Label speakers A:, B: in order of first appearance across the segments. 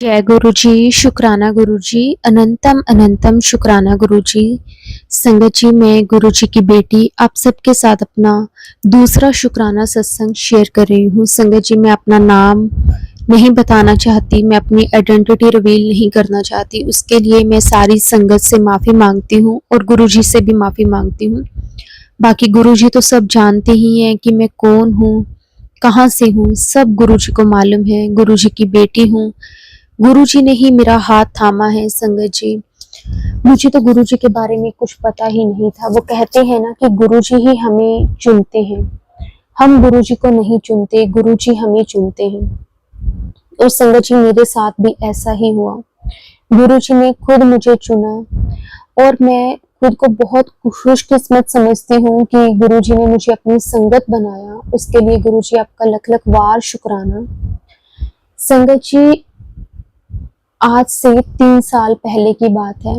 A: जय गुरु जी, शुक्राना गुरु जी, अनंतम अनंतम शुक्राना गुरु जी। संगत जी, मैं गुरु जी की बेटी आप सबके साथ अपना दूसरा शुक्राना सत्संग शेयर कर रही हूँ। संगत जी, मैं अपना नाम नहीं बताना चाहती, मैं अपनी आइडेंटिटी रिवील नहीं करना चाहती। उसके लिए मैं सारी संगत से माफ़ी मांगती हूँ और गुरु जी से भी माफ़ी मांगती हूँ। बाकी गुरु जी तो सब जानते ही हैं कि मैं कौन हूँ, कहाँ से हूँ, सब गुरु जी को मालूम है। गुरु जी की बेटी हूँ, गुरुजी ने ही मेरा हाथ थामा है। संगत जी, मुझे तो गुरुजी के बारे में कुछ पता ही नहीं था। वो कहते हैं ना कि गुरुजी ही हमें चुनते हैं, हम गुरुजी को नहीं चुनते, गुरुजी हमें चुनते हैं। और संगत जी, मेरे साथ भी ऐसा ही हुआ। गुरुजी ने खुद मुझे चुना और मैं खुद को बहुत खुशकिस्मत समझती हूँ कि गुरुजी ने मुझे अपनी संगत बनाया। उसके लिए गुरुजी आपका लख लख वार शुक्राना। संगत जी, आज से 3 साल पहले की बात है।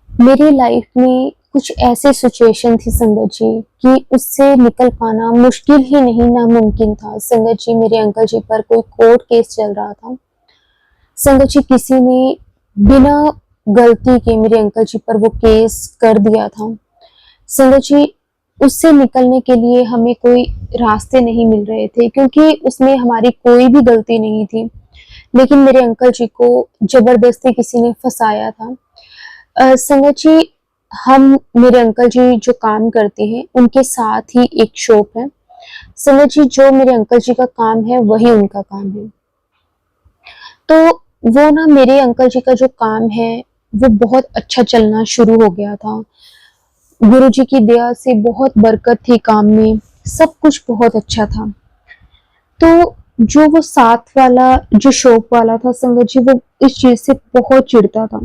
A: मेरी लाइफ में कुछ ऐसे सिचुएशन थी संगत जी कि उससे निकल पाना मुश्किल ही नहीं, नामुमकिन था। संगत जी, मेरे अंकल जी पर कोई कोर्ट केस चल रहा था। संगत जी, किसी ने बिना गलती के मेरे अंकल जी पर वो केस कर दिया था। संगत जी, उससे निकलने के लिए हमें कोई रास्ते नहीं मिल रहे थे क्योंकि उसमें हमारी कोई भी गलती नहीं थी, लेकिन मेरे अंकल जी को जबरदस्ती किसी ने फंसाया था। संगत जी, हम मेरे अंकल जी जो काम करते हैं उनके साथ ही एक शॉप है। संगत जी, जो मेरे अंकल जी का काम है वही उनका काम है। तो वो ना, मेरे अंकल जी का जो काम है वो बहुत अच्छा चलना शुरू हो गया था। गुरु जी की दया से बहुत बरकत थी काम में, सब कुछ बहुत अच्छा था। तो जो वो साथ वाला जो शॉप वाला था संगत जी, वो इस चीज से बहुत चिढ़ता था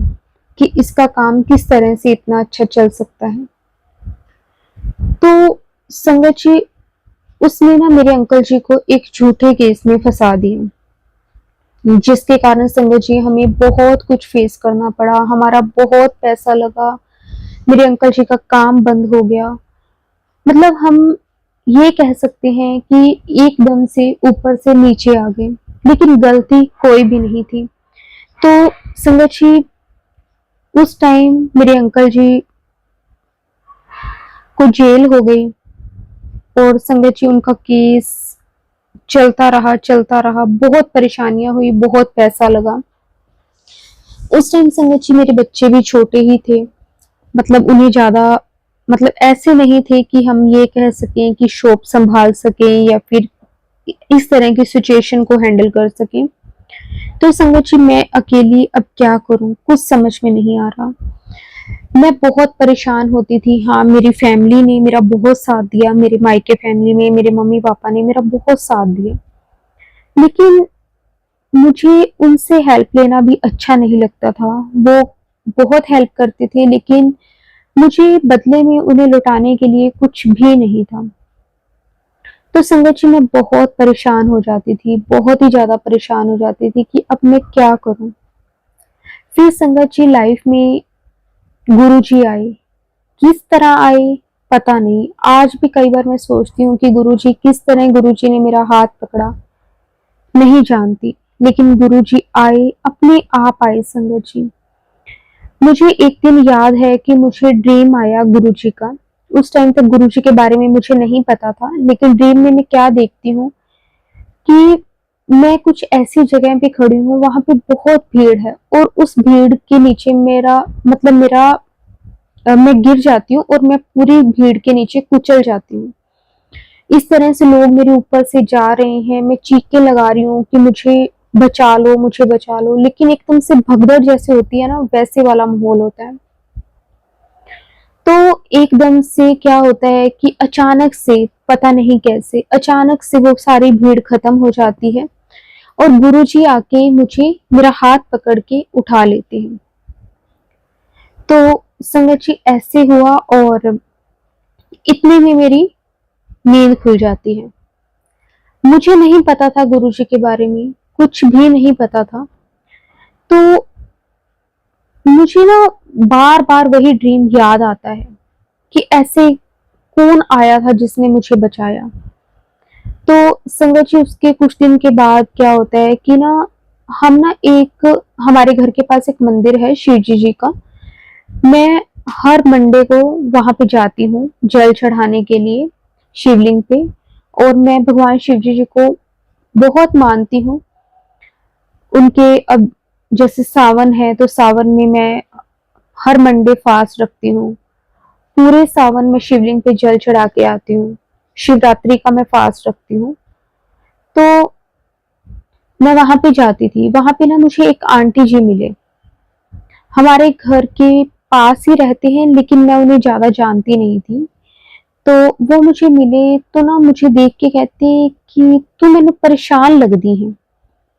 A: कि इसका काम किस तरह से इतना अच्छा चल सकता है। तो संगत जी, उसने ना मेरे अंकल जी को एक झूठे केस में फंसा दिया, जिसके कारण संगत जी हमें बहुत कुछ फेस करना पड़ा, हमारा बहुत पैसा लगा, मेरे अंकल जी का काम बंद हो गया। मतलब हम ये कह सकते हैं कि एकदम से ऊपर से नीचे आ गए, लेकिन गलती कोई भी नहीं थी। तो संगत जी, उस टाइम मेरे अंकल जी को जेल हो गई और संगत जी उनका केस चलता रहा, बहुत परेशानियां हुई, बहुत पैसा लगा। उस टाइम संगत जी मेरे बच्चे भी छोटे ही थे, मतलब उन्हें ज्यादा, मतलब ऐसे नहीं थे कि हम ये कह सकें कि शॉप संभाल सकें या फिर इस तरह की सिचुएशन को हैंडल कर सकें। तो संगत जी, मैं अकेली अब क्या करूं, कुछ समझ में नहीं आ रहा। मैं बहुत परेशान होती थी। हाँ, मेरी फैमिली ने मेरा बहुत साथ दिया, मेरे मायके फैमिली में मेरे मम्मी पापा ने मेरा बहुत साथ दिया, लेकिन मुझे उनसे हेल्प लेना भी अच्छा नहीं लगता था। वो बहुत हेल्प करते थे, लेकिन मुझे बदले में उन्हें लौटाने के लिए कुछ भी नहीं था। तो संगत जी, मैं बहुत परेशान हो जाती थी, बहुत ही ज्यादा परेशान हो जाती थी कि अब मैं क्या करूं। फिर संगत जी, लाइफ में गुरु जी आए। किस तरह आए पता नहीं। आज भी कई बार मैं सोचती हूँ कि गुरु जी किस तरह गुरु जी ने मेरा हाथ पकड़ा, नहीं जानती, लेकिन गुरु जी आए, अपने आप आए। संगत जी, मुझे एक दिन याद है कि मुझे ड्रीम आया गुरु जी का। उस टाइम तक गुरु जी के बारे में मुझे नहीं पता था, लेकिन ड्रीम में मैं क्या देखती हूँ कि मैं कुछ ऐसी जगह पे खड़ी हूँ, वहां पे बहुत भीड़ है और उस भीड़ के नीचे मेरा, मतलब मैं गिर जाती हूँ और मैं पूरी भीड़ के नीचे कुचल जाती हूँ। इस तरह से लोग मेरे ऊपर से जा रहे हैं, मैं चीखें लगा रही हूँ कि मुझे बचा लो, मुझे बचा लो, लेकिन एकदम से भगदड़ जैसे होती है ना, वैसे वाला माहौल होता है। तो एकदम से क्या होता है कि अचानक से, पता नहीं कैसे, अचानक से वो सारी भीड़ खत्म हो जाती है और गुरुजी आके मुझे, मेरा हाथ पकड़ के उठा लेते हैं। तो संगत जी, ऐसे हुआ और इतने में मेरी नींद खुल जाती है। मुझे नहीं पता था गुरुजी के बारे में, कुछ भी नहीं पता था। तो मुझे ना बार बार वही ड्रीम याद आता है कि ऐसे कौन आया था जिसने मुझे बचाया। तो संगत जी, उसके कुछ दिन के बाद क्या होता है कि ना, हम ना एक हमारे घर के पास एक मंदिर है शिव जी का। मैं हर मंडे को वहां पे जाती हूँ जल चढ़ाने के लिए शिवलिंग पे। और मैं भगवान शिव जी को बहुत मानती हूँ। उनके अब जैसे सावन है तो सावन में मैं हर मंडे फास्ट रखती हूँ। पूरे सावन में शिवलिंग पे जल चढ़ा के आती हूँ। शिवरात्रि का मैं फास्ट रखती हूँ। तो मैं वहां पे जाती थी। वहां पे ना मुझे एक आंटी जी मिले। हमारे घर के पास ही रहते हैं लेकिन मैं उन्हें ज्यादा जानती नहीं थी। तो वो मुझे मिले तो ना मुझे देख के कहते कि तू मैंने परेशान लगदी है,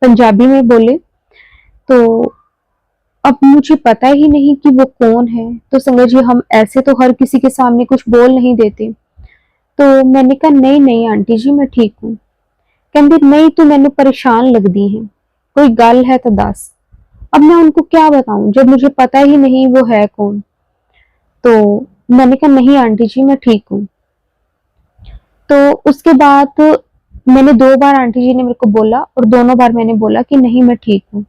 A: पंजाबी में बोले। तो अब मुझे पता ही नहीं कि वो कौन है। तो संगत जी हम ऐसे तो हर किसी के सामने कुछ बोल नहीं देते। तो मैंने कहा नहीं नहीं आंटी जी मैं ठीक हूँ। कहते नहीं तू मैंने परेशान लगदी है, कोई गल है तो दस। अब मैं उनको क्या बताऊं जब मुझे पता ही नहीं वो है कौन। तो मैंने कहा नहीं आंटी जी मैं ठीक हूँ। तो उसके बाद मैंने 2 बार आंटी जी ने मेरे को बोला और दोनों बार मैंने बोला कि नहीं मैं ठीक हूँ।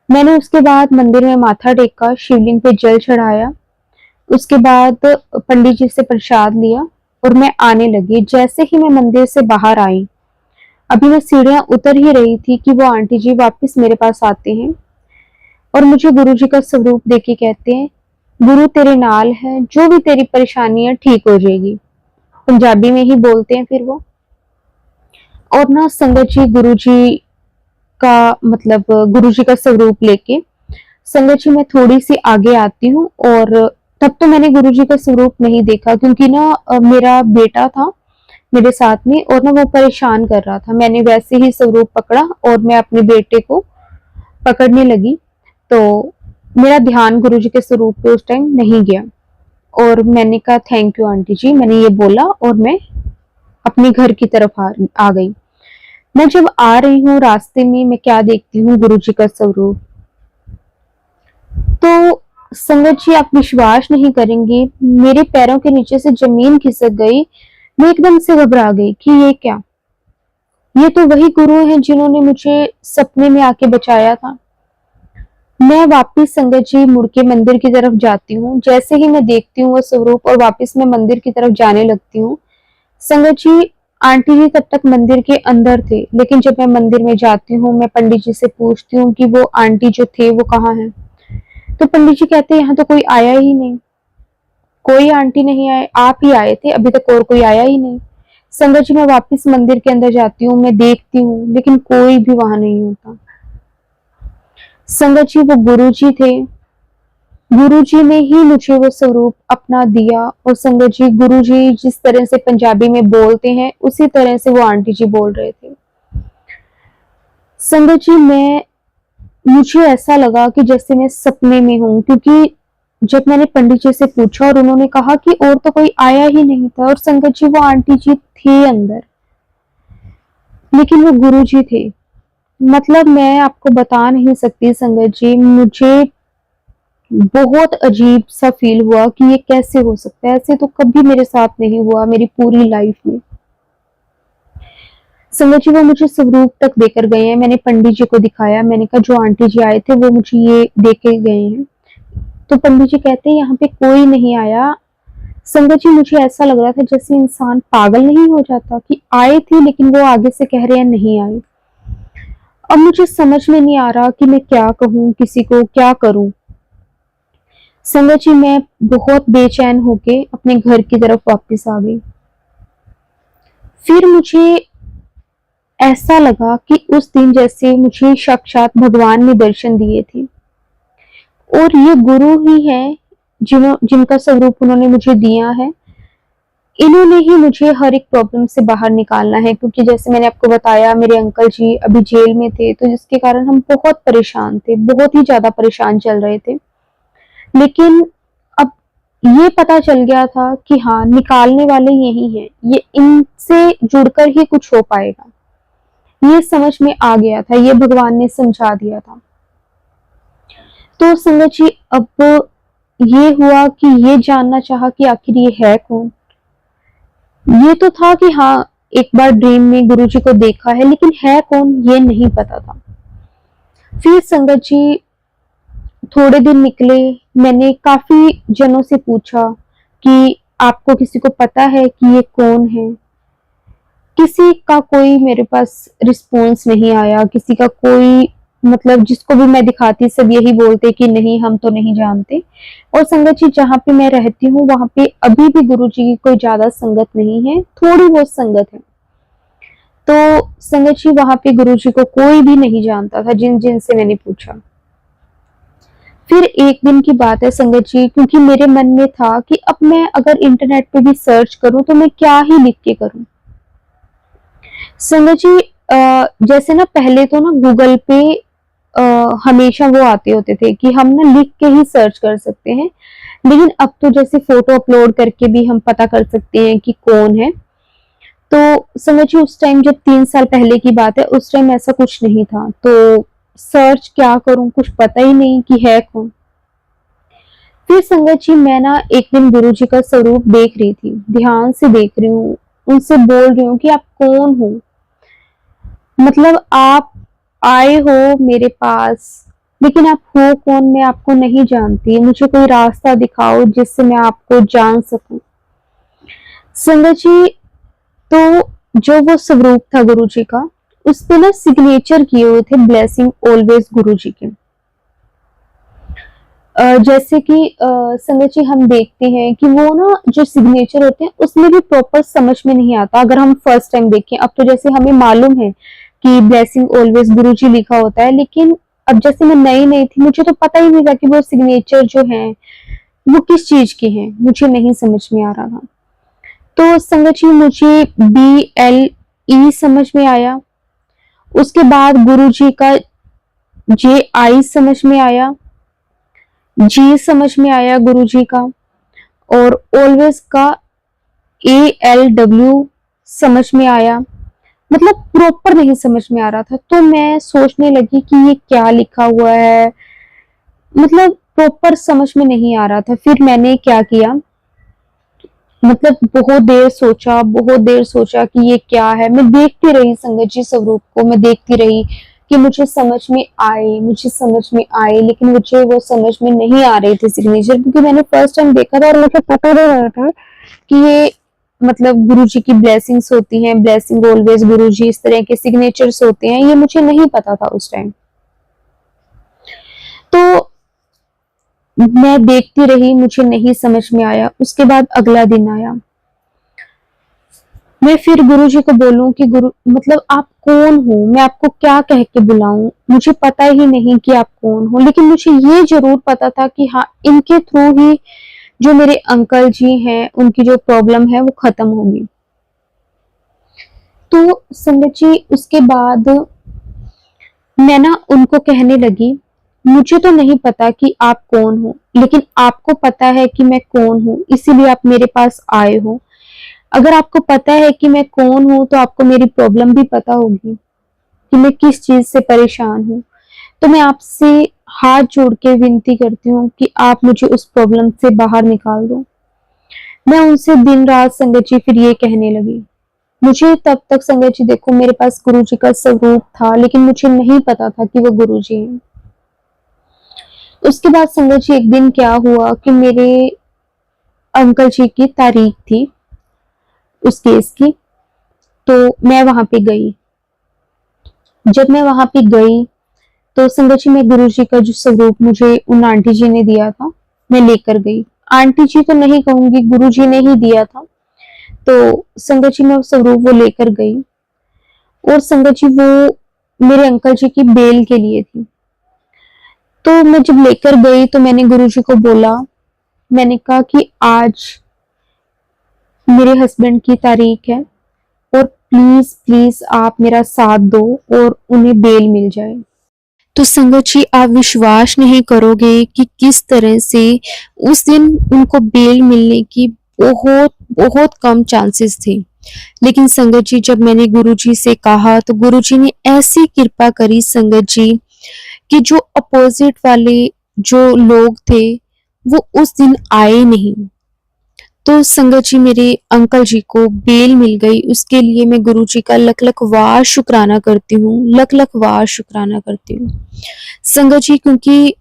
A: मैंने उसके बाद मंदिर में माथा टेका, शिवलिंग पे जल चढ़ाया। उसके बाद पंडित जी से प्रसाद लिया और मैं आने लगी। जैसे ही मैं मंदिर से बाहर आई, अभी मैं सीढ़ियां उतर ही रही थी कि वो आंटी जी वापस मेरे पास आते हैं और मुझे गुरु जी का स्वरूप देके कहते हैं गुरु तेरे नाल है, जो भी तेरी परेशानी है ठीक हो जाएगी। पंजाबी में ही बोलते हैं फिर वो। और ना संगत जी गुरु जी का मतलब गुरु जी का स्वरूप लेके संगत जी मैं थोड़ी सी आगे आती हूँ। और तब तो मैंने गुरु जी का स्वरूप नहीं देखा क्योंकि ना मेरा बेटा था मेरे साथ में और ना वो परेशान कर रहा था। मैंने वैसे ही स्वरूप पकड़ा और मैं अपने बेटे को पकड़ने लगी। तो मेरा ध्यान गुरु जी के स्वरूप पे उस टाइम नहीं गया। और मैंने कहा थैंक यू आंटी जी, मैंने ये बोला और मैं अपने घर की तरफ आ गई। मैं जब आ रही हूँ रास्ते में मैं क्या देखती हूँ गुरु जी का स्वरूप। तो संगत जी आप विश्वास नहीं करेंगे, मेरे पैरों के नीचे से जमीन खिसक गई। मैं एकदम से घबरा गई कि ये क्या, ये तो वही गुरु हैं जिन्होंने मुझे सपने में आके बचाया था। मैं वापिस संगत जी मुड़ के मंदिर की तरफ जाती हूँ। जैसे ही मैं देखती हूँ वो स्वरूप और वापस मैं मंदिर की तरफ जाने लगती हूँ। संगत जी आंटी जी तब तक मंदिर के अंदर थे लेकिन जब मैं मंदिर में जाती हूँ मैं पंडित जी से पूछती हूँ कि वो आंटी जो थे वो कहाँ हैं। तो पंडित जी कहते हैं यहाँ तो कोई आया ही नहीं, कोई आंटी नहीं आए, आप ही आए थे, अभी तक और कोई आया ही नहीं। संगत जी मैं वापस मंदिर के अंदर जाती हूँ, मैं देखती हूँ लेकिन कोई भी वहां नहीं होता। संगत जी वो गुरु जी थे, गुरु जी ने ही मुझे वो स्वरूप अपना दिया। और संगत जी गुरु जी जिस तरह से पंजाबी में बोलते हैं उसी तरह से वो आंटी जी बोल रहे थे। संगत जी मुझे ऐसा लगा कि जैसे मैं सपने में हूँ क्योंकि जब मैंने पंडित जी से पूछा और उन्होंने कहा कि और तो कोई आया ही नहीं था और संगत जी वो आंटी जी थे अंदर लेकिन वो गुरु जी थे। मतलब मैं आपको बता नहीं सकती संगत जी, मुझे बहुत अजीब सा फील हुआ कि ये कैसे हो सकता है, ऐसे तो कभी मेरे साथ नहीं हुआ मेरी पूरी लाइफ में। संगत जी वो मुझे स्वरूप तक देकर गए हैं, मैंने पंडित जी को दिखाया, मैंने कहा जो आंटी जी आए थे वो मुझे ये दे के गए हैं। तो पंडित जी कहते हैं यहाँ पे कोई नहीं आया। संगत जी मुझे ऐसा लग रहा था जैसे इंसान पागल नहीं हो जाता कि आए थे लेकिन वो आगे से कह रहे हैं नहीं आए। अब मुझे समझ में नहीं आ रहा कि मैं क्या कहूँ, किसी को क्या करूं। संगत जी मैं बहुत बेचैन होके अपने घर की तरफ वापस आ गई। फिर मुझे ऐसा लगा कि उस दिन जैसे मुझे साक्षात भगवान ने दर्शन दिए थे और ये गुरु ही है जिनका स्वरूप उन्होंने मुझे दिया है। इन्होंने ही मुझे हर एक प्रॉब्लम से बाहर निकालना है क्योंकि जैसे मैंने आपको बताया मेरे अंकल जी अभी जेल में थे तो जिसके कारण हम बहुत परेशान थे, बहुत ही ज्यादा परेशान चल रहे थे। लेकिन अब ये पता चल गया था कि हाँ निकालने वाले यही हैं, ये इनसे जुड़कर ही कुछ हो पाएगा। ये समझ में आ गया था, ये भगवान ने समझा दिया था। तो संगत जी अब ये हुआ कि ये जानना चाहा कि आखिर ये है कौन। ये तो था कि हाँ एक बार ड्रीम में गुरुजी को देखा है लेकिन है कौन ये नहीं पता था। फिर संगत जी थोड़े दिन निकले, मैंने काफ़ी जनों से पूछा कि आपको किसी को पता है कि ये कौन है? किसी का कोई मेरे पास रिस्पॉन्स नहीं आया, किसी का कोई मतलब जिसको भी मैं दिखाती सब यही बोलते कि नहीं हम तो नहीं जानते। और संगत जी जहाँ पे मैं रहती हूँ वहाँ पे अभी भी गुरुजी की कोई ज़्यादा संगत नहीं है, थोड़ी बहुत संगत है। तो संगत जी वहाँ पे गुरुजी को कोई भी नहीं जानता था जिन-जिन से मैंने पूछा। फिर एक दिन की बात है संगत जी, क्योंकि मेरे मन में था कि अब मैं अगर इंटरनेट पे भी सर्च करूँ तो मैं क्या ही लिख के करूँ? संगत जी जैसे ना पहले तो ना गूगल पे हमेशा वो आते होते थे कि हम ना लिख के ही सर्च कर सकते हैं, लेकिन अब तो जैसे फ़ोटो अपलोड करके भी हम पता कर सकते हैं कि कौन है। तो संगत जी उस टाइम जब 3 साल पहले की बात है, उस टाइम ऐसा कुछ नहीं था, तो सर्च क्या करूँ कुछ पता ही नहीं कि है कौन? फिर संगत जी मैं ना एक दिन गुरुजी का स्वरूप देख रही थी, ध्यान से देख रही हूँ, उनसे बोल रही हूँ कि आप कौन हो? मतलब आप आए हो मेरे पास, लेकिन आप हो कौन मैं आपको नहीं जानती, मुझे कोई रास्ता दिखाओ जिससे मैं आपको जान सकूँ। संगत जी तो जो वो स्वरूप था गुरुजी का, उसपे ना सिग्नेचर किए हुए थे ब्लेसिंग ऑलवेज गुरुजी के। जैसे कि संगत जी हम देखते हैं कि वो ना जो सिग्नेचर होते हैं उसमें भी प्रॉपर समझ में नहीं आता अगर हम फर्स्ट टाइम देखें। अब तो जैसे हमें मालूम है कि ब्लेसिंग ऑलवेज गुरुजी लिखा होता है, लेकिन अब जैसे मैं नई-नई थी मुझे तो पता ही नहीं था कि वो सिग्नेचर जो हैं वो किस चीज़ के हैं, मुझे नहीं समझ में आ रहा था। तो संगत जी मुझे BLE समझ में आया, उसके बाद गुरुजी का JI समझ में आया, G समझ में आया गुरुजी का, और ऑलवेज का ALW समझ में आया। मतलब प्रॉपर नहीं समझ में आ रहा था, तो मैं सोचने लगी कि ये क्या लिखा हुआ है, मतलब प्रॉपर समझ में नहीं आ रहा था। फिर मैंने क्या किया, मतलब बहुत देर सोचा कि ये क्या है। मैं देखती रही संगत जी स्वरूप को, मैं देखती रही कि मुझे समझ में आए, लेकिन मुझे वो समझ में नहीं आ रहे थे सिग्नेचर, क्योंकि मैंने फर्स्ट टाइम देखा था और मुझे पता नहीं रहा था कि ये मतलब गुरुजी की ब्लेसिंग्स होती हैं, ब्लेसिंग ऑलवेज गुरुजी इस तरह के सिग्नेचर्स होते हैं, ये मुझे नहीं पता था उस टाइम। तो मैं देखती रही, मुझे नहीं समझ में आया। उसके बाद अगला दिन आया, मैं फिर गुरुजी को बोलूं कि गुरु मतलब आप कौन हो, मैं आपको क्या कह के बुलाऊं, मुझे पता ही नहीं कि आप कौन हो। लेकिन मुझे ये जरूर पता था कि हाँ इनके थ्रू ही जो मेरे अंकल जी हैं उनकी जो प्रॉब्लम है वो खत्म होगी। तो संगत जी उसके बाद मैं ना उनको कहने लगी, मुझे तो नहीं पता कि आप कौन हो, लेकिन आपको पता है कि मैं कौन हूँ, इसीलिए आप मेरे पास आए हो। अगर आपको पता है कि मैं कौन हूँ तो आपको मेरी प्रॉब्लम भी पता होगी कि मैं किस चीज से परेशान हूँ। तो मैं आपसे हाथ जोड़ के विनती करती हूँ कि आप मुझे उस प्रॉब्लम से बाहर निकाल दो। मैं उनसे दिन रात संगत जी फिर ये कहने लगी। मुझे तब तक संगत जी देखो मेरे पास गुरुजी का स्वरूप था, लेकिन मुझे नहीं पता था कि वो गुरुजी हैं। उसके बाद संगत जी एक दिन क्या हुआ कि मेरे अंकल जी की तारीख थी उस केस की, तो मैं वहां पे गई। जब मैं वहां पे गई तो संगत जी मैं गुरुजी का जो स्वरूप मुझे उन आंटी जी ने दिया था मैं लेकर गई। आंटी जी तो नहीं कहूंगी, गुरुजी ने ही दिया था। तो संगत जी मैं वो स्वरूप वो लेकर गई, और संगत जी वो मेरे अंकल जी की बेल के लिए थी। तो मैं जब लेकर गई तो मैंने गुरुजी को बोला, मैंने कहा कि आज मेरे हस्बैंड की तारीख है और प्लीज प्लीज आप मेरा साथ दो और उन्हें बेल मिल जाए। तो संगत जी आप विश्वास नहीं करोगे कि किस तरह से उस दिन उनको बेल मिलने की बहुत बहुत कम चांसेस थे। लेकिन संगत जी जब मैंने गुरुजी से कहा तो गुरुजी ने ऐसी कृपा करी संगत जी कि जो अपोजिट वाले जो लोग थे वो उस दिन आए नहीं। तो संगत जी मेरे अंकल जी को बेल मिल गई, उसके लिए मैं गुरुजी का लख लख वार शुक्राना करती हूँ, लख लख वार शुक्राना करती हूँ। संगत जी, क्योंकि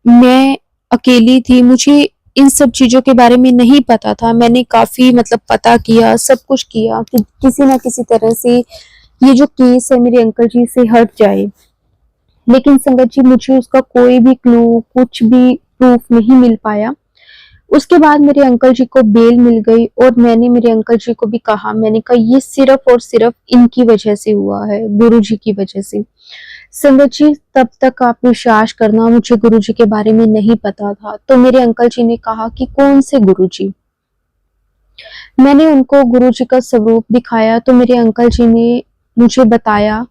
A: मैं अकेली थी, मुझे इन सब चीज़ों के बारे में नहीं पता था। मैंने काफ़ी मतलब पता किया, सब कुछ किया कि किसी न किसी तरह से ये जो केस है मेरे अंकल जी से हट जाए। लेकिन संगत जी, मुझे उसका कोई भी क्लू, कुछ भी प्रूफ नहीं मिल पाया। उसके बाद मेरे अंकल जी को बेल मिल गई और मैंने मेरे अंकल जी को भी कहा, मैंने कहा ये सिर्फ़ और सिर्फ़ इनकी वज़ह से हुआ है, गुरुजी की वज़ह से। संगत जी, तब तक आप विश्वास करना, मुझे गुरुजी के बारे में नहीं पता था। तो मेरे अंकल जी ने कहा कि कौन से गुरुजी? मैंने उनको गुरुजी का स्वरूप दिखाया तो मेरे अंकल जी ने मुझे बताया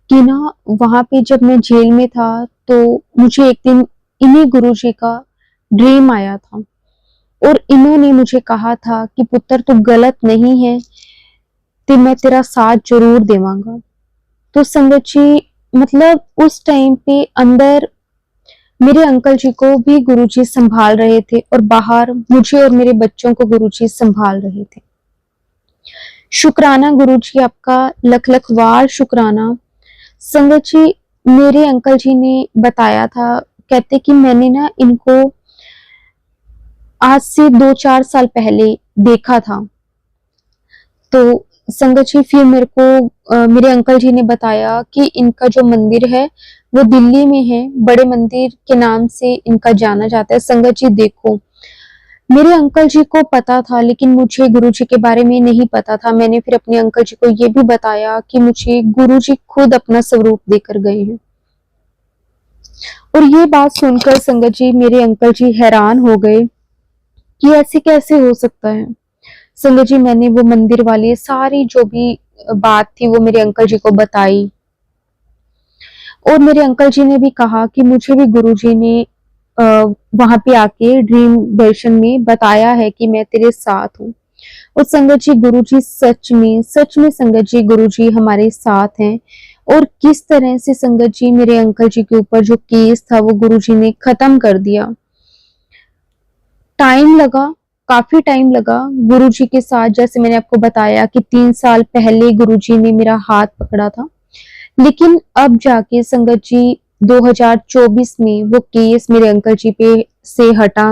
A: कि ना, वहाँ पे जब मैं जेल में था तो मुझे एक दिन इन्हीं गुरुजी का ड्रीम आया था और इन्होंने मुझे कहा था कि पुत्र तू गलत नहीं है, ते मैं तेरा साथ ज़रूर देवांगा। तो संगत जी, मतलब उस टाइम पे अंदर मेरे अंकल जी को भी गुरुजी सँभाल रहे थे और बाहर मुझे और मेरे बच्चों को गुरुजी सँभाल रहे थे। शुक्राना गुरुजी आपका, लख-लख वार शुक्राना। संगत जी, मेरे अंकल जी ने बताया था, कहते कि मैंने ना इनको आज से 2-4 साल पहले देखा था। तो संगत जी, फिर मेरे को मेरे अंकल जी ने बताया कि इनका जो मंदिर है वो दिल्ली में है, बड़े मंदिर के नाम से इनका जाना जाता है। संगत जी देखो, मेरे अंकल जी को पता था लेकिन मुझे गुरुजी के बारे में नहीं पता था। मैंने फिर अपने अंकल जी को ये भी बताया कि मुझे गुरुजी खुद अपना स्वरूप देकर गए हैं। और ये बात सुनकर संगत जी, मेरे अंकल जी हैरान हो गए कि ऐसे कैसे हो सकता है। संगत जी, मैंने वो मंदिर वाली सारी जो भी बात थी वो मेरे अंकल जी को बताई और मेरे अंकल जी ने भी कहा कि मुझे भी गुरुजी ने अ, वहाँ पे आके ड्रीम दर्शन में बताया है कि मैं तेरे साथ हूँ। और संगत जी, गुरुजी सच में संगत जी, गुरुजी हमारे साथ हैं और किस तरह से संगत जी मेरे अंकल जी के ऊपर जो केस था वो गुरुजी ने खत्म कर दिया। टाइम लगा, काफ़ी टाइम लगा गुरुजी के साथ, जैसे मैंने आपको बताया कि 3 साल पहले गुरुजी ने मेरा हाथ पकड़ा था। लेकिन अब जाके संगत जी 2024 में वो केस मेरे अंकल जी पे से हटा।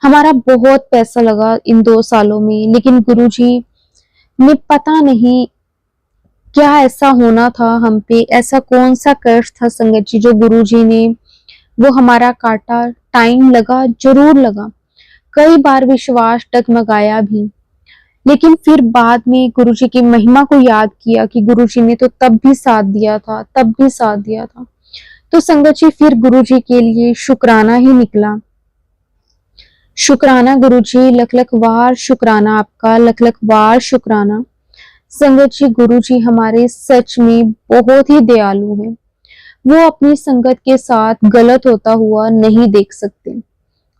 A: हमारा बहुत पैसा लगा इन 2 सालों में, लेकिन गुरुजी ने पता नहीं क्या ऐसा होना था हम पे, ऐसा कौन-सा कर्ज था संगत जी जो गुरुजी ने वो हमारा काटा। टाइम लगा, ज़रूर लगा। कई बार विश्वास डगमगाया भी, लेकिन फिर बाद में गुरुजी की महिमा को याद किया कि गुरुजी ने तो तब भी साथ दिया था, तब भी साथ दिया था। तो संगत जी, फिर गुरुजी के लिए शुक्राना ही निकला। शुक्राना गुरुजी, लख-लख वार शुक्राना आपका, लख-लख वार शुक्राना। संगत जी, गुरुजी हमारे सच में बहुत ही दयालु हैं। वो अपनी संगत के साथ गलत होता हुआ नहीं देख सकते।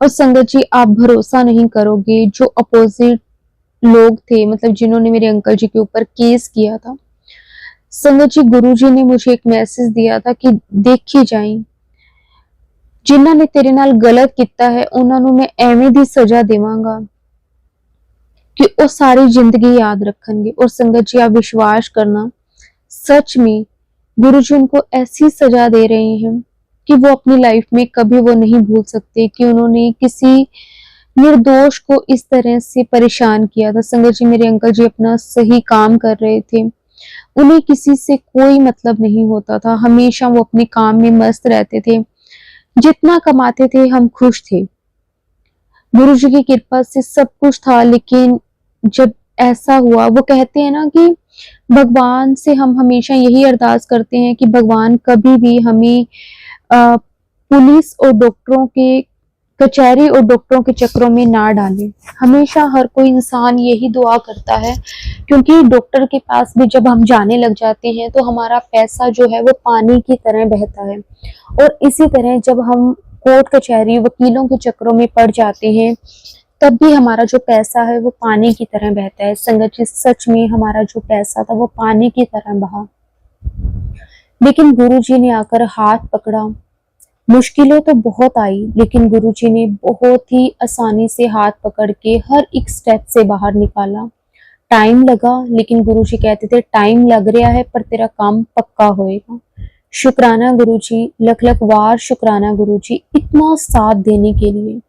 A: और संगत जी, आप भरोसा नहीं करोगे, जो अपोजिट लोग थे, मतलब जिन्होंने मेरे अंकल जी के ऊपर केस किया था, संगत जी, गुरुजी ने मुझे एक मैसेज दिया था कि देखी जाई, जिन्हां ने तेरे नाल गलत किया है उन्हां नूं मैं एवें दी सजा देवांगा कि वो सारी जिंदगी याद रखणगे। और संगत जी, आप विश्वास करना, सच में गुरुजी उनको ऐसी सजा दे रहे हैं कि वो अपनी लाइफ में कभी वो नहीं भूल सकते कि उन्होंने किसी निर्दोष को इस तरह से परेशान किया था। संगत जी, मेरे अंकल जी अपना सही काम कर रहे थे, उन्हें किसी से कोई मतलब नहीं होता था, हमेशा वो अपने काम में मस्त रहते थे। जितना कमाते थे हम खुश थे, गुरुजी की कृपा से सब कुछ था। लेकिन जब ऐसा हुआ, वो कहते हैं ना कि भगवान से हम हमेशा यही अरदास करते हैं कि भगवान कभी भी हमें पुलिस और डॉक्टरों के, कचहरी और डॉक्टरों के चक्करों में ना डालें। हमेशा हर कोई इंसान यही दुआ करता है, क्योंकि डॉक्टर के पास भी जब हम जाने लग जाते हैं तो हमारा पैसा जो है वो पानी की तरह बहता है। और इसी तरह जब हम कोर्ट कचहरी वकीलों के चक्करों में पड़ जाते हैं, तब भी हमारा जो पैसा है वो पानी की तरह बहता है। संगत जी, सच में हमारा जो पैसा था वो पानी की तरह बहा। लेकिन गुरुजी ने आकर हाथ पकड़ा। मुश्किलें तो बहुत आई, लेकिन गुरुजी ने बहुत ही आसानी से हाथ पकड़ के हर एक स्टेप से बाहर निकाला। टाइम लगा, लेकिन गुरुजी कहते थे टाइम लग रहा है पर तेरा काम पक्का होएगा। शुक्राना गुरुजी, लख लख वार शुक्राना गुरुजी, इतना साथ देने के लिए।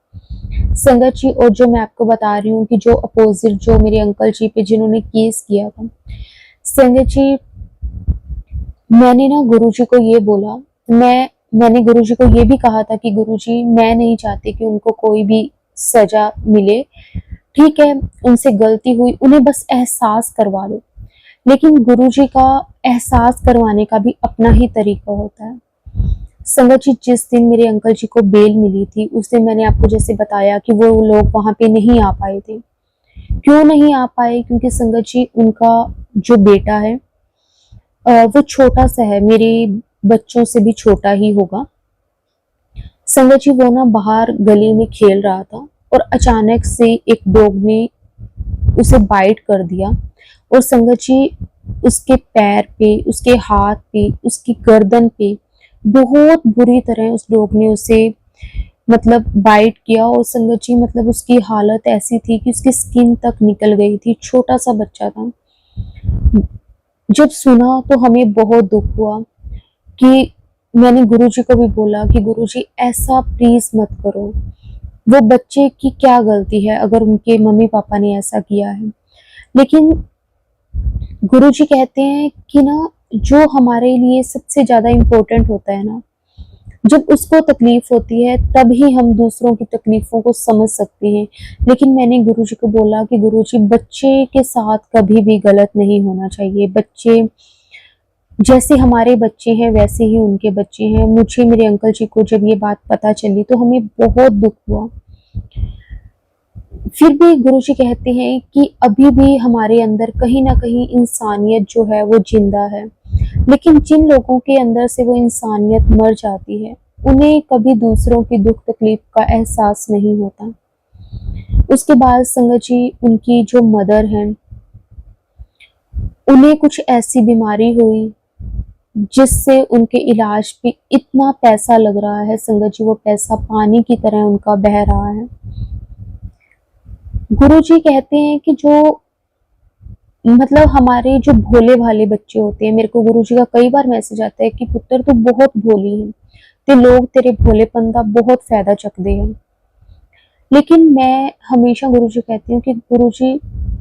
A: संगत जी, और जो मैं आपको बता रही हूँ कि जो अपोजिट जो मेरे अंकल जी पे जिन्होंने केस किया था, संगत जी, मैंने ना गुरुजी को ये बोला, मैंने गुरुजी को ये भी कहा था कि गुरुजी, मैं नहीं चाहती कि उनको कोई भी सजा मिले, ठीक है, उनसे गलती हुई, उन्हें बस एहसास करवा दो। लेकिन गुरुजी का एहसास करवाने का भी अपना ही तरीका होता है। संगत जी, जिस दिन मेरे अंकल जी को बेल मिली थी, उस दिन मैंने आपको जैसे बताया कि वो लोग वहां पे नहीं आ पाए थे। क्यों नहीं आ पाए? क्योंकि संगत जी, उनका जो बेटा है वो छोटा सा है, मेरे बच्चों से भी छोटा ही होगा। संगत जी, वो ना बाहर गली में खेल रहा था और अचानक से एक डॉग ने उसे बाइट कर दिया और संगत जी, उसके पैर पे, उसके हाथ पे, उसकी गर्दन पे बहुत बुरी तरह उस डॉग ने उसे मतलब बाइट किया। और संगत जी, मतलब उसकी हालत ऐसी थी कि उसकी स्किन तक निकल गई थी, छोटा सा बच्चा था। जब सुना तो हमें बहुत दुख हुआ कि मैंने गुरुजी को भी बोला कि गुरुजी, ऐसा प्लीज मत करो, वो बच्चे की क्या गलती है अगर उनके मम्मी पापा ने ऐसा किया है। लेकिन गुरुजी कहते हैं कि ना, जो हमारे लिए सबसे ज्यादा इम्पोर्टेंट होता है ना, जब उसको तकलीफ होती है तभी हम दूसरों की तकलीफों को समझ सकते हैं। लेकिन मैंने गुरुजी को बोला कि गुरुजी, बच्चे के साथ कभी भी गलत नहीं होना चाहिए। बच्चे जैसे हमारे बच्चे हैं वैसे ही उनके बच्चे हैं। मुझे, मेरे अंकल जी को जब ये बात पता चली तो हमें बहुत दुख हुआ। फिर भी गुरुजी कहते हैं कि अभी भी हमारे अंदर कहीं ना कहीं इंसानियत जो है वो जिंदा है। लेकिन जिन लोगों के अंदर से वो इंसानियत मर जाती है, उन्हें कभी दूसरों की दुख तकलीफ का एहसास नहीं होता। उसके बाद संगत जी, उनकी जो मदर हैं, उन्हें कुछ ऐसी बीमारी हुई जिससे उनके इलाज पे इतना पैसा लग रहा है। संगत जी, वो पैसा पानी की तरह उनका बह रहा है। गुरुजी कहते हैं कि जो मतलब हमारे जो भोले भाले बच्चे होते हैं, मेरे को गुरुजी का कई बार मैसेज आता है कि पुत्र, तू बहुत भोली है, ते लोग तेरे भोलेपन का बहुत फायदा चकते हैं। लेकिन मैं हमेशा गुरुजी कहती हूँ कि गुरुजी,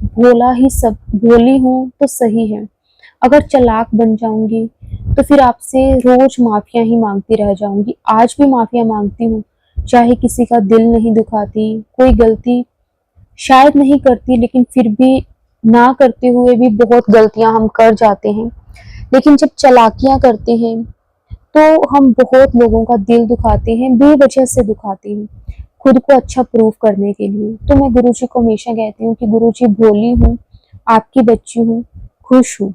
A: भोला ही सब, भोली हूँ तो सही है, अगर चालाक बन जाऊंगी तो फिर आपसे रोज माफिया ही मांगती रह जाऊंगी। आज भी माफिया मांगती हूँ, चाहे किसी का दिल नहीं दुखाती, कोई गलती शायद नहीं करती, लेकिन फिर भी ना करते हुए भी बहुत गलतियां हम कर जाते हैं। लेकिन जब चालाकियां करते हैं तो हम बहुत लोगों का दिल दुखाते हैं, बेवजह से दुखाते हैं, खुद को अच्छा प्रूव करने के लिए। तो मैं गुरुजी को हमेशा कहती हूँ कि गुरुजी, भोली हूँ, आपकी बच्ची हूँ, खुश हूँ,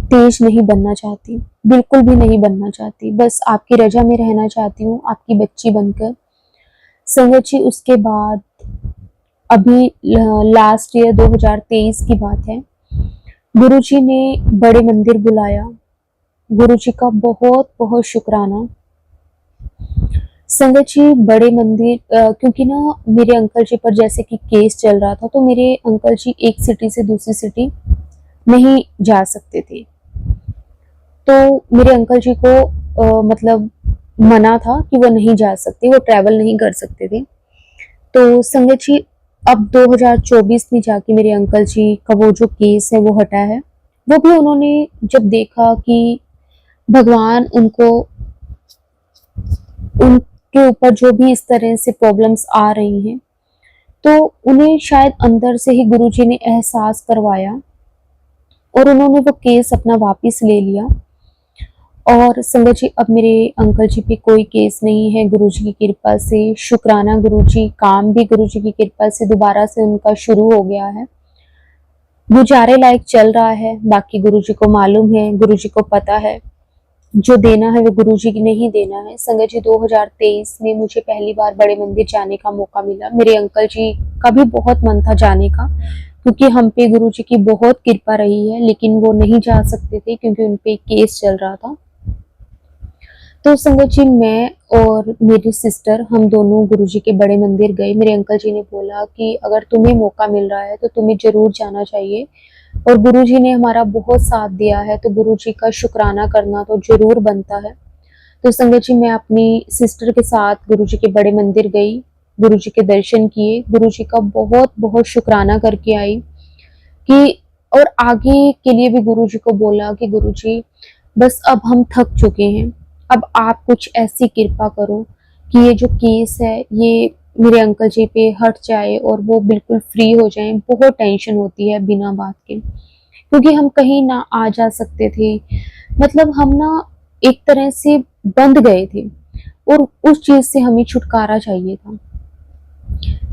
A: तेज नहीं बनना चाहती, बिल्कुल भी नहीं बनना चाहती, बस आपकी रजा में रहना चाहती हूँ, आपकी बच्ची बनकर। संगत जी, उसके बाद अभी लास्ट ईयर 2023 की बात है, गुरुजी ने बड़े मंदिर बुलाया। गुरुजी का बहुत बहुत शुक्राना। संगत जी, बड़े मंदिर क्योंकि ना मेरे अंकल जी पर जैसे कि केस चल रहा था, तो मेरे अंकल जी एक सिटी से दूसरी सिटी नहीं जा सकते थे। तो मेरे अंकल जी को मतलब मना था कि वो नहीं जा सकते, वो ट्रैवल नहीं कर सकते थे। तो संगत जी, अब 2024 में जाके मेरे अंकल जी का वो जो केस है वो हटा है। वो भी उन्होंने जब देखा कि भगवान उनको, उनके ऊपर जो भी इस तरह से प्रॉब्लम्स आ रही हैं, तो उन्हें शायद अंदर से ही गुरुजी ने एहसास करवाया और उन्होंने वो केस अपना वापस ले लिया। और संगत जी, अब मेरे अंकल जी पे कोई केस नहीं है, गुरुजी की कृपा से। शुक्राना गुरुजी, काम भी गुरुजी की कृपा से दोबारा से उनका शुरू हो गया है, गुजारे लायक चल रहा है। बाकी गुरुजी को मालूम है, गुरुजी को पता है, जो देना है वो गुरुजी की नहीं देना है। संगत जी, 2023 में मुझे पहली बार बड़े मंदिर जाने का मौका मिला। मेरे अंकल जी का भी बहुत मन था जाने का, क्योंकि हम पे गुरुजी की बहुत कृपा रही है, लेकिन वो नहीं जा सकते थे क्योंकि उन पे केस चल रहा था। तो संगत जी, मैं और मेरी सिस्टर हम दोनों गुरुजी के बड़े मंदिर गए। मेरे अंकल जी ने बोला कि अगर तुम्हें मौका मिल रहा है तो तुम्हें ज़रूर जाना चाहिए, और गुरुजी ने हमारा बहुत साथ दिया है, तो गुरुजी का शुक्राना करना तो ज़रूर बनता है। तो संगत जी, मैं अपनी सिस्टर के साथ गुरुजी के बड़े मंदिर गई, गुरुजी के दर्शन किए, गुरुजी का बहुत-बहुत शुक्राना करके आई कि और आगे के लिए भी गुरुजी को बोला कि गुरुजी, बस अब हम थक चुके हैं, अब आप कुछ ऐसी कृपा करो कि ये जो केस है ये मेरे अंकल जी पे हट जाए और वो बिल्कुल फ्री हो जाएं। बहुत टेंशन होती है बिना बात के, क्योंकि हम कहीं ना आ जा सकते थे, मतलब हम ना एक तरह से बंध गए थे, और उस चीज से हमें छुटकारा चाहिए था।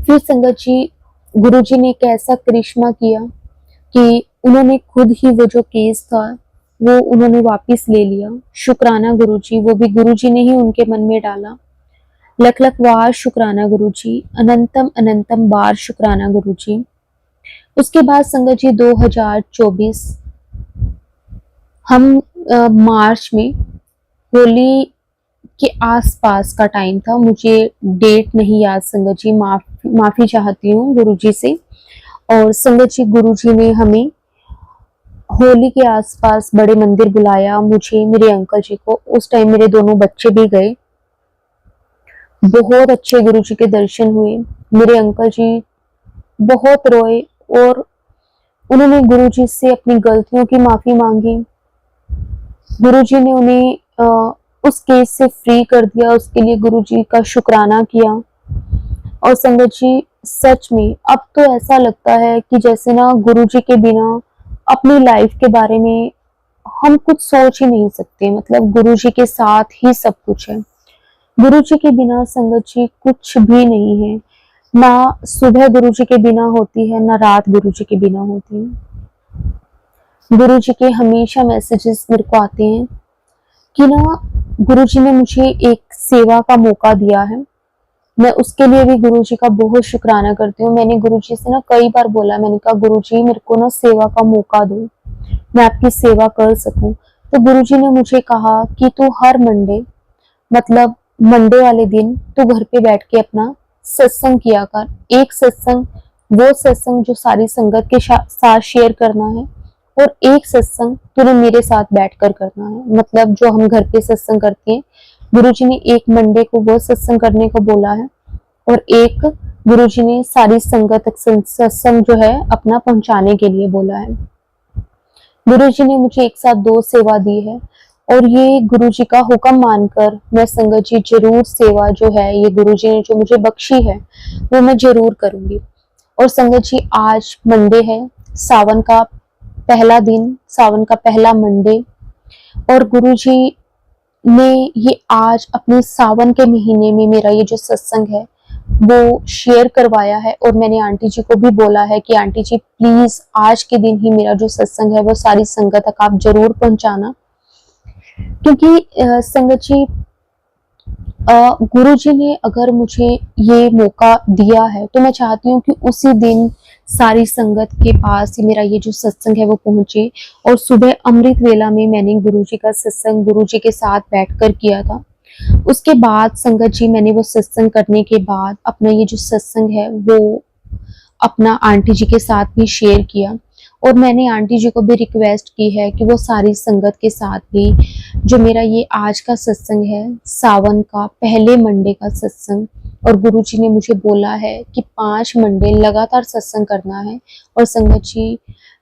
A: फिर संगत जी, गुरुजी ने एक ऐसा करिश्मा किया कि उन्होंने खुद ही वो जो केस था वो उन्होंने वापस ले लिया। शुक्राना गुरुजी, वो भी गुरुजी ने ही उनके मन में डाला। लख लख बार शुक्राना गुरुजी, अनंतम अनंतम बार शुक्राना गुरुजी। उसके बाद संगत जी 2024 हम मार्च में, होली के आसपास का टाइम था, मुझे डेट नहीं याद संगत जी, माफी चाहती हूँ गुरुजी से। और संगत जी, गुरुजी ने हमें होली के आसपास बड़े मंदिर बुलाया, मुझे, मेरे अंकल जी को। उस टाइम मेरे दोनों बच्चे भी गए। बहुत अच्छे गुरुजी के दर्शन हुए। मेरे अंकल जी बहुत रोए, और उन्होंने गुरुजी से अपनी गलतियों की माफी मांगी। गुरुजी ने उन्हें उस केस से फ्री कर दिया, उसके लिए गुरुजी का शुक्राना किया। और संगत जी, सच में अब तो ऐसा लगता है कि जैसे ना गुरुजी के बिना अपनी लाइफ के बारे में हम कुछ सोच ही नहीं सकते। मतलब गुरुजी के साथ ही सब कुछ है। गुरुजी के बिना संगत जी कुछ भी नहीं है। ना सुबह गुरुजी के बिना होती है, ना रात गुरुजी के बिना होती है। गुरुजी के हमेशा मैसेजेस मेरे को आते हैं कि ना गुरुजी ने मुझे एक सेवा का मौका दिया है। मैं उसके लिए भी गुरुजी का बहुत शुक्राना करती हूँ। मैंने गुरुजी से ना कई बार बोला, मैंने कहा गुरुजी, मेरे को ना सेवा का मौका दो, मैं आपकी सेवा कर सकूं। तो गुरुजी ने मुझे कहा कि तू हर मंडे, मतलब मंडे वाले दिन, तू घर पे बैठ के अपना सत्संग किया कर। एक सत्संग, वो सत्संग जो सारी संगत के साथ शेयर करना है, और एक सत्संग तूने मेरे साथ बैठकर करना है, मतलब जो हम घर पे सत्संग करते हैं। गुरुजी ने एक मंडे को वो सत्संग करने को बोला है, और एक गुरुजी ने सारी संगत तक सत्संग जो है अपना पहुंचाने के लिए बोला है। गुरुजी ने मुझे एक साथ दो सेवा दी है, और ये गुरुजी का हुक्म मानकर मैं संगत जी जरूर सेवा जो है ये गुरुजी ने जो मुझे बख्शी है वो मैं जरूर करूंगी। और संगत जी, आज मंडे है, सावन का पहला दिन, सावन का पहला मंडे, और गुरुजी ने ये आज अपने सावन के महीने में मेरा ये जो सत्संग है वो शेयर करवाया है। और मैंने आंटी जी को भी बोला है कि आंटी जी प्लीज आज के दिन ही मेरा जो सत्संग है वो सारी संगत तक आप जरूर पहुंचाना, क्योंकि संगत जी, गुरुजी ने अगर मुझे ये मौका दिया है तो मैं चाहती हूँ कि उसी दिन सारी संगत के पास ही मेरा ये जो सत्संग है वो पहुंचे। और सुबह अमृत वेला में मैंने गुरुजी का सत्संग गुरुजी के साथ बैठकर किया था। उसके बाद संगत जी, मैंने वो सत्संग करने के बाद अपना ये जो सत्संग है वो अपना आंटी जी के साथ भी शेयर किया। और मैंने आंटी जी को भी रिक्वेस्ट की है कि वो सारी संगत के साथ भी जो मेरा ये आज का सत्संग है, सावन का पहले मंडे का सत्संग, और गुरुजी ने मुझे बोला है कि 5 मंडे लगातार सत्संग करना है। और संगत जी,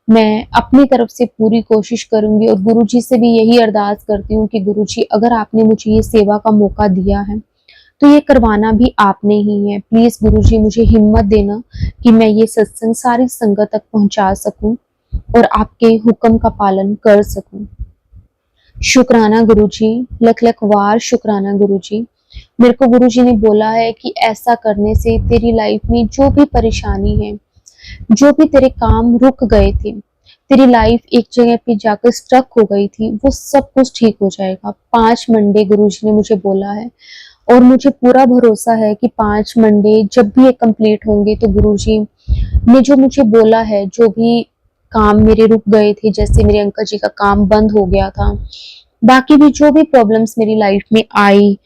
A: मैं अपनी तरफ से पूरी कोशिश करूंगी, और गुरुजी से भी यही अरदास करती हूँ कि गुरुजी, अगर आपने मुझे ये सेवा का मौका दिया है तो ये करवाना भी आपने ही है। प्लीज गुरुजी, मुझे हिम्मत देना कि मैं ये सत्संग सारी संगत तक पहुंचा सकूं और आपके हुक्म का पालन कर सकूं। शुक्राना गुरुजी, लख लख वार शुक्राना गुरुजी। मेरे को गुरुजी ने बोला है कि ऐसा करने से तेरी लाइफ में जो भी परेशानी है, जो भी तेरे काम रुक गए थे, तेरी लाइफ एक जगह पे जाकर स्टक हो गई थी, वो सब कुछ ठीक हो जाएगा। 5 मंडे गुरुजी ने मुझे बोला है, और मुझे पूरा भरोसा है कि 5 मंडे जब भी ये कंप्लीट होंगे तो गुरुजी ने जो मुझे बोला है, जो भी काम मेरे रुक गए थे, जैसे मेरे अंकल जी का काम बंद हो गया था, बाकी भी जो भी प्रॉब्लम्स मेरी लाइफ में आई,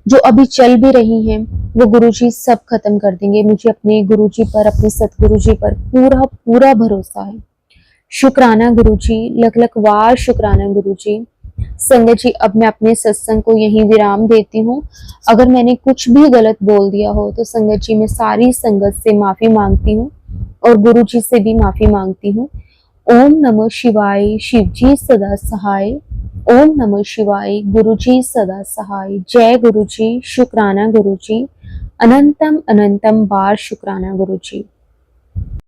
A: जो अभी चल भी रही हैं, वो गुरुजी सब खत्म कर देंगे। मुझे अपने गुरुजी पर, अपने सतगुरुजी पर पूरा पूरा भरोसा है। शुक्राना गुरुजी, लख लख वार शुक्राना गुरुजी। संगत जी, अब मैं अपने सत्संग को यहीं विराम देती हूँ। अगर मैंने कुछ भी गलत बोल दिया हो तो संगत जी मैं सारी संगत से माफी मांगती हूँ और गुरु जी से भी माफी मांगती हूँ। ओम नमः शिवाय, शिव जी सदा सहाय। ओम नमः शिवाय, गुरु जी सदा सहाय। जय गुरु जी, शुक्राना गुरु जी, अनंतम अनंतम बार शुक्राना गुरु जी।